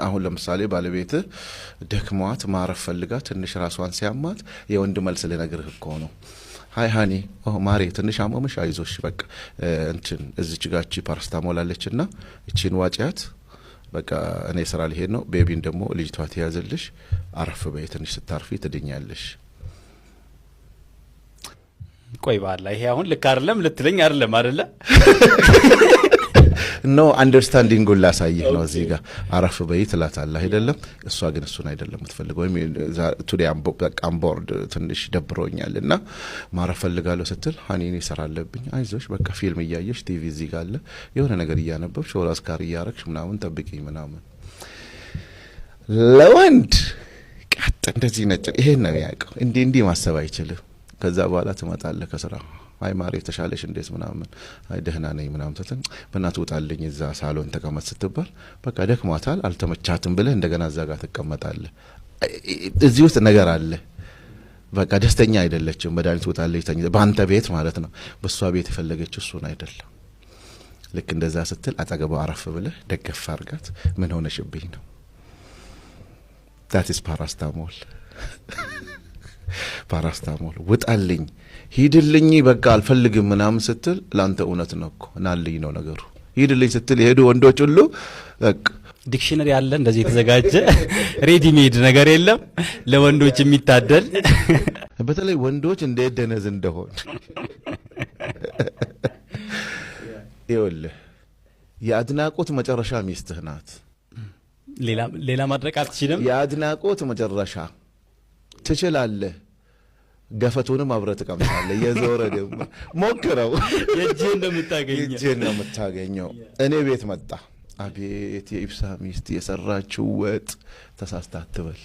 አሁን ለምሳሌ ባለቤት ደክሟት ማረፍ ፈልጋ ትንሽ ራሷን ሲያማት የወንድ መልስ ልነግርህ እኮ ነው ሃይ ሃኒ ማሬ ትንሽ አመመሽ አይዞሽ በቃ እንትን እዚች ጋቺ ፓራስታሞል አለችና እቺን ዋጪያት በቃ እኔ ስራ ልሄድ ነው ቤቢን ደግሞ ልጅቷ ትያዝልሽ አረፍ በይ ትንሽ ስታርፊ ትድኛለሽ ቆይ ባላ ይሄ አሁን ልክ አይደለም ልትለኝ አይደለም አይደለ ኖ አንደርስታንዲንግ ላሳይህ ነው እዚህ ጋር አረፍ በይ ትላታለህ አይደለም እሷ ግን እሱን አይደለም የምትፈልገው ወይ ቱዴይ አም ቦርድ ትንሽ ደብሮኛልና ማረፍ ፈልጋለሁ ስትል ሃኒኒ ሰራለብኝ አይዞሽ በቃ ፊልም እያየሽ ቲቪ እዚህ ጋር አለ የሆነ ነገር እያነበብሽ ወራስ ጋር እያረክሽ ምናምን ጠብቂኝ ምናምን ለወንድ ቀጥ እንደዚህ ነጭ ይሄን ነው ያውቀው እንዴ ማሰብ አይችልም ከዛ በኋላ ትመጣለህ ከስራ አይ ማሬ ተሻለሽ እንዴስ ምናምን አይ ደህና ነኝ ምናምን ተተን በእናትህ ውጣልኝ እዛ ሳሎን ተቀመጥ ስትባል በቃ ደክሟታል አልተመቻትም ብለህ እንደገና እዛ ጋር ትቀመጣለህ እዚህ ውስጥ ነገር አለ በቃ ደስተኛ አይደለችም መድኃኒት ውጣልኝ ተኝ በአንተ ቤት ማለት ነው በሷ ቤት የፈለገችው እሱን አይደለም ልክ እንደዛ ስትል አጠገቧ አረፍ ብለህ ደገፍ አርጋት ምን ሆነሽብኝ ነው that is ፓራስታሞል ውጣልኝ ሂድልኝ በቃ አልፈልግም ምናምን ስትል ላንተ እውነት ነው እኮ ናልኝ ነው ነገሩ ሂድልኝ ስትል የሄዱ ወንዶች ሁሉ በቃ ዲክሽነሪ አለ እንደዚህ የተዘጋጀ ሬዲ ሜድ ነገር የለም ለወንዶች የሚታደል በተለይ ወንዶች እንዴት ደነዝ እንደሆን ይኸውልህ የአድናቆት መጨረሻ ሚስትህ ናት ሌላ ማድረግ አትችልም የአድናቆት መጨረሻ ትችላለህ ገፈቱንም አብረህ ትቀምሳለህ የዞረ ደግሞ ሞክረው የእጅህን ነው የምታገኘው እኔ ቤት መጣ አቤት የኢብሳ ሚስት የሰራችው ወጥ ተሳስታ አትበል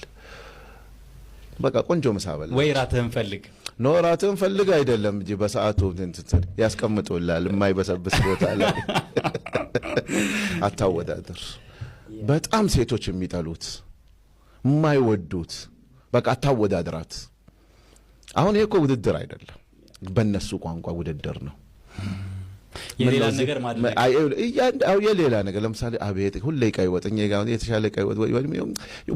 በቃ ቆንጆ ምሳ በላ ወይ ራትህን ፈልግ ኖ ራትህን ፈልግ አይደለም እንጂ በሰዓቱ እንትን ያስቀምጡልሃል የማይበሰብስ ቦታ ላይ አታወዳደር በጣም ሴቶች የሚጠሉት የማይወዱት በቃ አታወዳድራት አሁን ይሄ እኮ ውድድር አይደለም በእነሱ ቋንቋ ውድድር ነው የሌላ ነገር ማድረግ አው የሌላ ነገር ለምሳሌ አቤት ሁሌ ቀይ ወጥኛ ጋር የተሻለ ቀይ ወጥ ወይ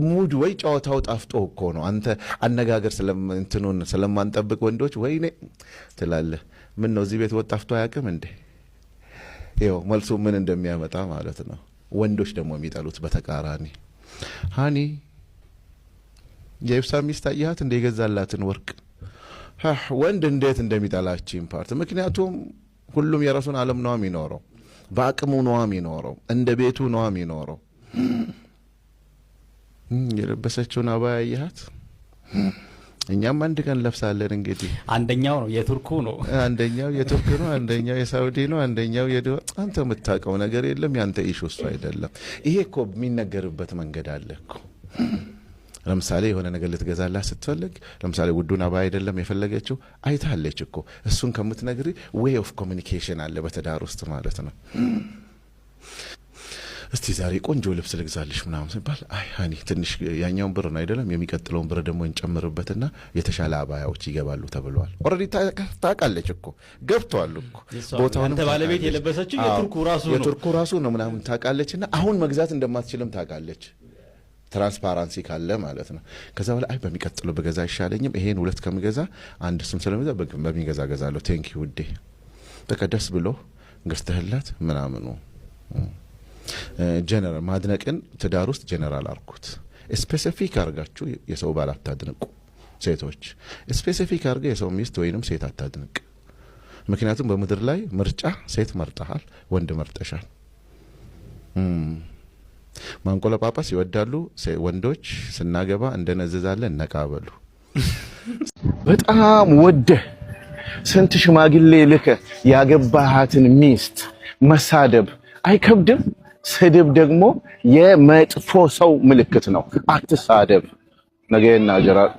ሙድ ወይ ጨዋታው ጣፍጦ እኮ ነው አንተ አነጋገር ስለምንትኑን ስለማንጠብቅ ወንዶች ወይኔ ትላለህ ምን ነው እዚህ ቤት ወጥ ጣፍጦ አያውቅም እንዴ ይኸው መልሱ ምን እንደሚያመጣ ማለት ነው ወንዶች ደግሞ የሚጠሉት በተቃራኒ ሃኒ የኢብሳ ሚስት አያት እንደ ይገዛላትን ወርቅ ወንድ እንዴት እንደሚጠላችኝ ፓርት ምክንያቱም ሁሉም የራሱን ዓለም ነው የሚኖረው በአቅሙ ነው የሚኖረው እንደ ቤቱ ነው የሚኖረው የለበሰችውን አባያ አያት እኛም አንድ ቀን ለብሳለን እንግዲህ አንደኛው ነው የቱርኩ ነው አንደኛው የቱርክ ነው አንደኛው የሳውዲ ነው አንደኛው አንተ የምታውቀው ነገር የለም ያንተ ኢሹ እሱ አይደለም ይሄ እኮ የሚነገርበት መንገድ አለ እኮ ለምሳሌ የሆነ ነገር ልትገዛላት ስትፈልግ ለምሳሌ ውዱን አባያ አይደለም የፈለገችው አይታለች እኮ እሱን ከምትነግሪ ዌይ ኦፍ ኮሚኒኬሽን አለ በተዳር ውስጥ ማለት ነው እስቲ ዛሬ ቆንጆ ልብስ ልግዛልሽ ምናምን ሲባል አይ ሃኒ ትንሽ ያኛውን ብር ነው አይደለም የሚቀጥለውን ብር ደግሞ እንጨምርበትና የተሻለ አባያዎች ይገባሉ ተብሏል ኦሬዲ ታውቃለች እኮ ገብቷል እኮ ቦታውን አንተ ባለቤት የለበሰችው የቱርኩ ራሱ ነው ምናምን ታውቃለችና አሁን መግዛት እንደማትችልም ታውቃለች ትራንስፓረንሲ ካለ ማለት ነው ከዛ በኋላ አይ በሚቀጥለው በገዛ ይሻለኝም ይሄን ሁለት ከምገዛ አንድ ስም ስለሚዛ በሚገዛ ገዛለሁ ቴንክ ዩ ውዴ በቃ ደስ ብሎ ገዝተህላት ምናምን ነው ጀነራል ማድነቅን ትዳር ውስጥ ጀነራል አርኩት ስፔሲፊክ አርጋችሁ የሰው ባል አታድንቁ ሴቶች ስፔሲፊክ አርገ የሰው ሚስት ወይንም ሴት አታድንቅ ምክንያቱም በመድር ላይ ምርጫ ሴት መርጠሃል ወንድ መርጠሻል ማንቆለ ጳጳስ ይወዳሉ ወንዶች ስናገባ እንደነዘዛለን ነቃበሉ በጣም ወደ ስንት ሽማግሌ ልከ ያገባሃትን ሚስት መሳደብ አይከብድም ስድብ ደግሞ የመጥፎ ሰው ምልክት ነው አትሳደብ ነገ ያናገራል